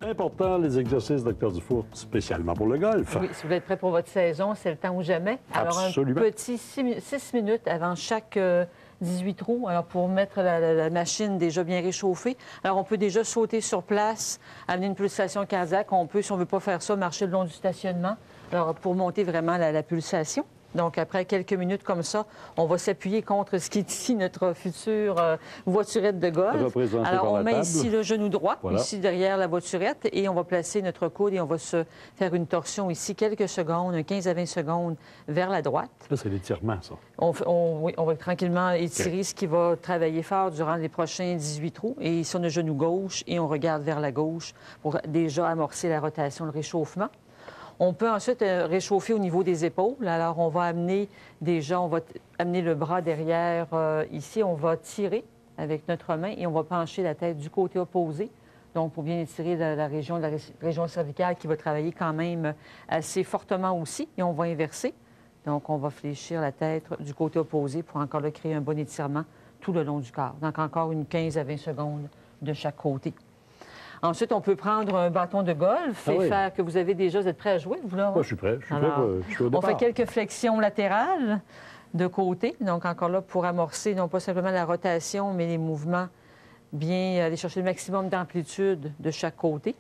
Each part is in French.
Important, les exercices, Dr Dufour, spécialement pour le golf. Oui, si vous êtes prêt pour votre saison, c'est le temps ou jamais. Alors, Absolument. un petit 6 minutes avant chaque 18 trous, alors pour mettre la machine déjà bien réchauffée. Alors, on peut déjà sauter sur place, amener une pulsation cardiaque. On peut, si on ne veut pas faire ça, marcher le long du stationnement. Alors, pour monter vraiment la pulsation. Donc, après quelques minutes comme ça, on va s'appuyer contre ce qui est ici notre future voiturette de golf. Alors, on met ici le genou droit, ici derrière la voiturette, et on va placer notre coude et on va se faire une torsion ici quelques secondes, 15 à 20 secondes vers la droite. Là, c'est l'étirement, ça. Oui, on va tranquillement étirer ce qui va travailler fort durant les prochains 18 trous. Et ici, on a le genou gauche et on regarde vers la gauche pour déjà amorcer la rotation, le réchauffement. On peut ensuite réchauffer au niveau des épaules. Alors, on va amener le bras derrière ici. On va tirer avec notre main et on va pencher la tête du côté opposé. Donc, pour bien étirer la région cervicale qui va travailler quand même assez fortement aussi. Et on va inverser. Donc, on va fléchir la tête du côté opposé pour encore créer un bon étirement tout le long du corps. Donc, encore une 15 à 20 secondes de chaque côté. Ensuite, on peut prendre un bâton de golf et faire que vous êtes prêt à jouer, vous là? Moi, je suis prêt. Je suis au départ. On fait quelques flexions latérales de côté. Donc, encore là, pour amorcer non pas simplement la rotation, mais les mouvements, bien aller chercher le maximum d'amplitude de chaque côté.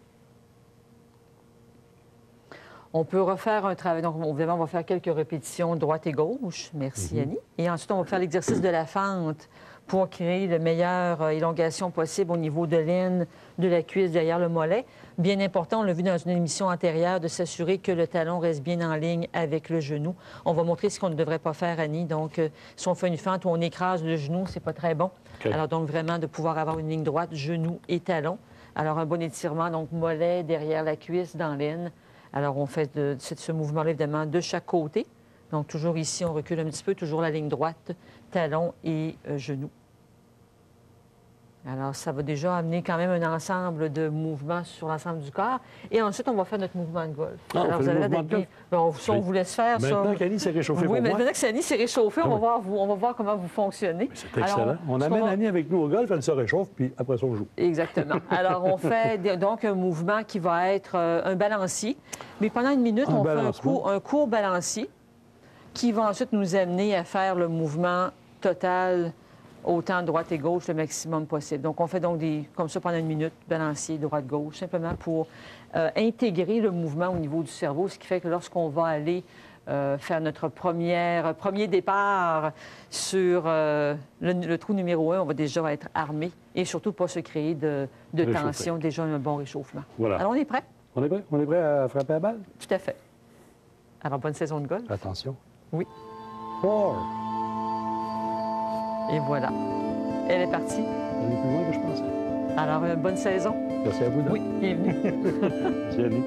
On peut refaire un travail. Donc, évidemment, on va faire quelques répétitions droite et gauche. Merci, Annie. Et ensuite, on va faire l'exercice de la fente pour créer la meilleure élongation possible au niveau de l'aine, de la cuisse derrière le mollet. Bien important, on l'a vu dans une émission antérieure, de s'assurer que le talon reste bien en ligne avec le genou. On va montrer ce qu'on ne devrait pas faire, Annie. Donc, si on fait une fente où on écrase le genou, c'est pas très bon. Okay. Alors, donc, vraiment, de pouvoir avoir une ligne droite, genou et talon. Alors, un bon étirement, donc mollet derrière la cuisse, dans l'aine. Alors, on fait ce mouvement-là, évidemment, de chaque côté. Donc, toujours ici, on recule un petit peu, toujours la ligne droite, talon et genou. Alors, ça va déjà amener quand même un ensemble de mouvements sur l'ensemble du corps. Et ensuite, on va faire notre mouvement de golf. Ah, alors, on fait le mouvement de golf? On vous laisse faire ça. Maintenant qu'Annie s'est réchauffée pour moi. Oui, maintenant que Annie s'est réchauffée, on va voir comment vous fonctionnez. C'est excellent. Alors, on amène Annie avec nous au golf, elle se réchauffe, puis après ça, on joue. Exactement. Alors, on fait donc un mouvement qui va être un balancier. Mais pendant une minute, on fait un court balancier qui va ensuite nous amener à faire le mouvement total autant droite et gauche le maximum possible. Donc, on fait donc comme ça pendant une minute, balancier, droite-gauche, simplement pour intégrer le mouvement au niveau du cerveau, ce qui fait que lorsqu'on va aller faire notre premier départ sur le trou numéro 1, on va déjà être armé et surtout pas se créer de tension, déjà un bon réchauffement. Voilà. Alors, on est prêt? On est prêt? On est prêt à frapper la balle? Tout à fait. Alors, bonne saison de golf. Attention. Oui. 4. Et voilà. Elle est partie. Elle est plus loin que je pensais. Alors, bonne saison. Merci à vous. Oui, bienvenue. Merci, Annie.